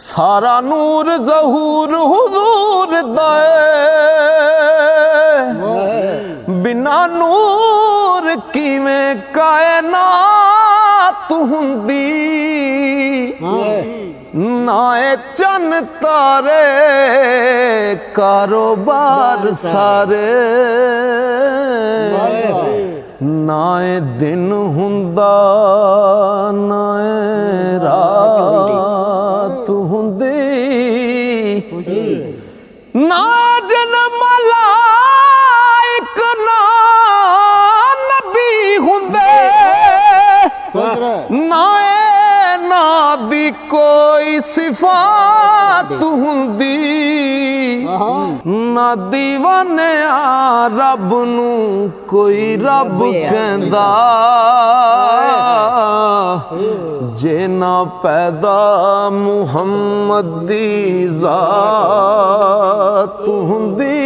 सारा नूर ज़हूर हुजूर दा बिना नूर किवें कायनात हुंदी नाए चन तारे कारोबार सारे नाए दिन हुंदा नाए रात हुंदी ना जन मलाइक ना नबी हुंदे नाए ना दी कोई सिफात हुंदी ना दीवाने रब नू कोई रब कहंदा जे ना पैदा मुहम्मद दी ज़ात हुंदी।